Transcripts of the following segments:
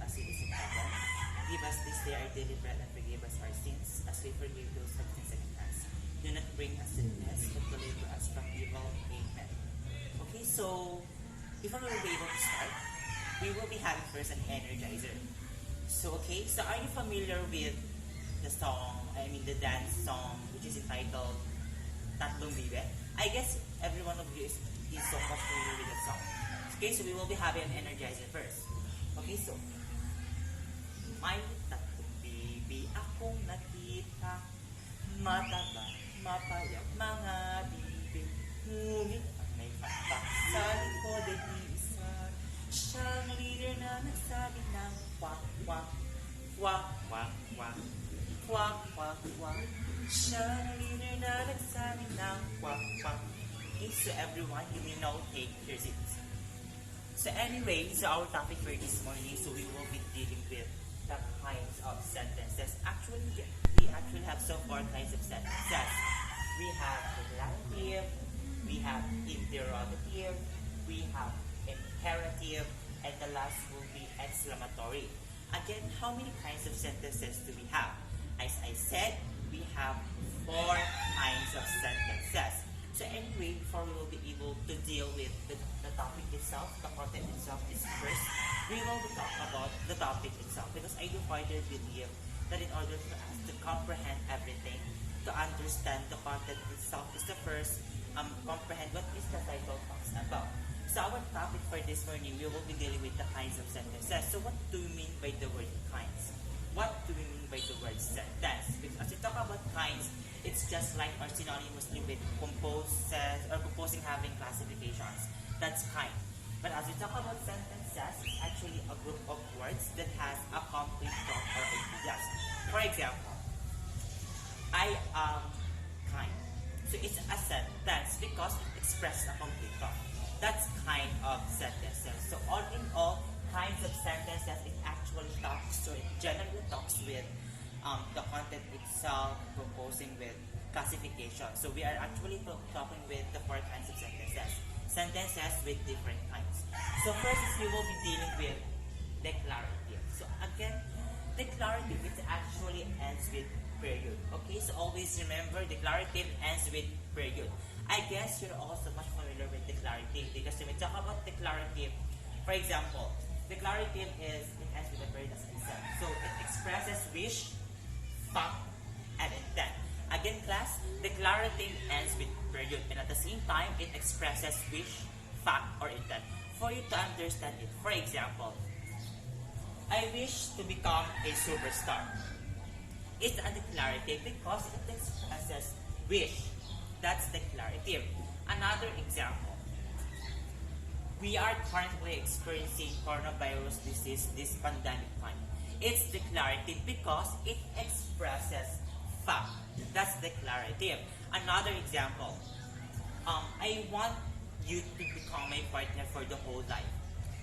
as it is in heaven. Give us this day our daily bread and forgive us our sins as we forgive those who have sinned against us. Do not bring us to test, but deliver us from evil. Amen. Okay, so before we will be able to start, we will be having first an energizer. So are you familiar with the dance song which is entitled Tatlong Bibe? I guess every one of you is so much familiar with that song. Okay, so we will be having an energizer first. Okay, so may tatlong bibi akong nakita, mataba, mapayag mga bibi, ngunit ang may pakpak sa likod ay isa. Siyang leader na nagsabi ng kwak kwak, kwak kwak kwak, kwak kwak kwak. Siyang leader na nagsabi ng kwak kwak. Okay, so everyone, you may now take your seats. So anyway, so our topic for this morning, so we will be dealing with the kinds of sentences. We actually have so four kinds of sentences. We have declarative, we have interrogative, we have imperative, and the last will be exclamatory. Again, how many kinds of sentences do we have? As I said, we have four kinds of sentences. So anyway, before we will be able to deal with the topic itself, the content itself is first, we will be talking about the topic itself because I do further believe that in order for us to comprehend everything, to understand the content itself is the first, comprehend what is the title talks about. So our topic for this morning, we will be dealing with the kinds of sentences. So what do we mean by the word kinds? What do we mean by the word sentence? Because as we talk about kinds, it's just like or synonymously with composing having classifications. That's kind. But as we talk about sentences, it's actually a group of words that has a complete thought or ideas. For example, I am kind. So it's a sentence because it expresses a complete thought. That's kind of sentences. So all in all, kinds of sentences, it actually talks, so it generally talks with the content itself, proposing with classification. So we are actually talking with the four kinds of sentences. Sentences with different kinds. So first we will be dealing with declarative. So again, declarative, it actually ends with period. Okay, so always remember declarative ends with period. I guess you're also much familiar with declarative because when we talk about declarative, for example, declarative is, it ends with a period as I said. So it expresses wish, fact, and intent. Again, class, declarative ends with period, and at the same time, it expresses wish, fact, or intent. For you to understand it, for example, I wish to become a superstar. It's a declarative because it expresses wish. That's declarative. Another example, we are currently experiencing coronavirus disease this pandemic time. It's declarative because it expresses fact. That's declarative. Another example, I want you to become my partner for the whole life.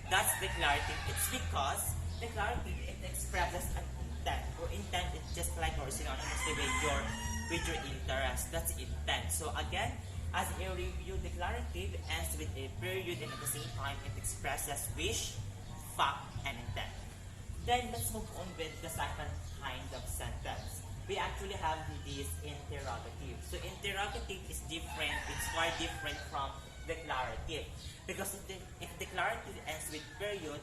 That's declarative. It's because declarative, it expresses an intent. Or intent is just like or synonymously with your interest. That's intent. So again, as a review, declarative ends with a period and at the same time it expresses wish, fact, and intent. Then let's move on with the second kind of sentence. We actually have this interrogative. So interrogative is different, it's quite different from declarative. Because if declarative ends with period,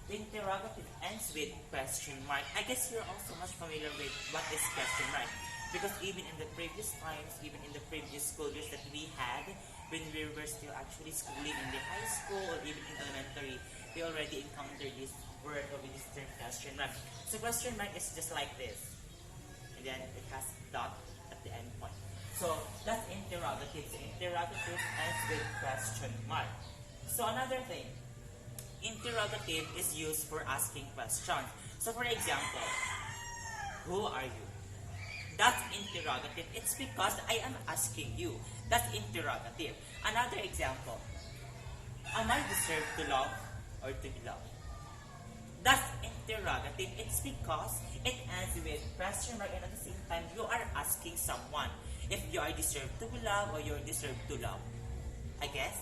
interrogative ends with question mark. I guess you're also much familiar with what is question mark. Because even in the previous times, even in the previous school years that we had, when we were still actually schooling in the high school or even in elementary, we already encountered this word or this term question mark. So question mark is just like this. And then it has dot at the end point. So that's interrogative. So interrogative ends with question mark. So another thing, interrogative is used for asking questions. So for example, who are you? That's interrogative. It's because I am asking you. That's interrogative. Another example, am I deserved to love or to be loved? That's interrogative. It's because it ends with question mark and at the same time you are asking someone if you are deserved to be loved or you're deserved to love. I guess.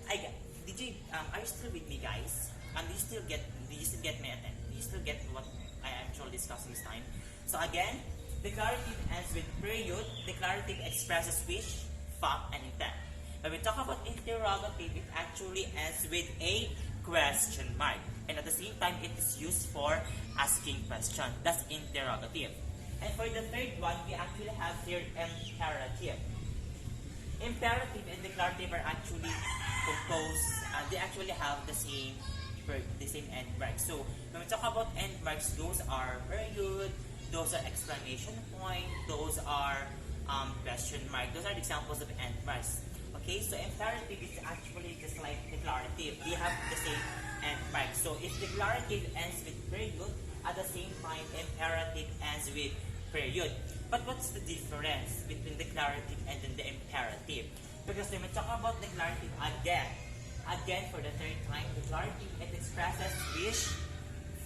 Are you still with me, guys? Do you still get my attention? still get what I actually discussed this time. So again, declarative ends with period. Declarative expresses wish, fact, and intent. When we talk about interrogative, it actually ends with a question mark. And at the same time, it is used for asking question. That's interrogative. And for the third one, we actually have here imperative. Imperative and declarative are actually composed, they actually have the same end marks. So when we talk about end marks, those are period, those are exclamation point, those are question mark. Those are the examples of end marks. Okay, so imperative is actually just like declarative. They have the same end mark. So if declarative ends with period, at the same time imperative ends with period. But what's the difference between declarative and then the imperative? Because when we talk about declarative again for the third time, declarative, it expresses wish,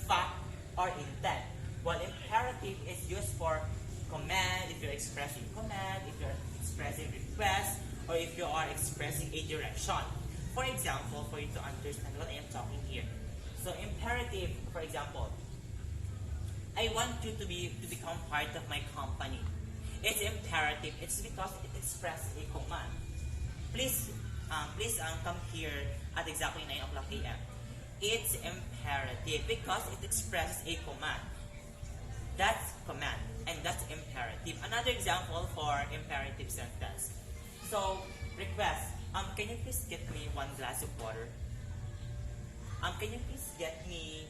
fact, or intent. While imperative is used for command, if you're expressing command, if you're expressing request, or if you are expressing a direction. For example, for you to understand what I am talking here. So imperative, for example, I want you to become part of my company. It's imperative. It's because it expresses a command. Please come here at exactly 9 o'clock a.m. It's imperative because it expresses a command. That's command, and that's imperative. Another example for imperative sentence. So, request. Can you please get me 1 glass of water? Can you please get me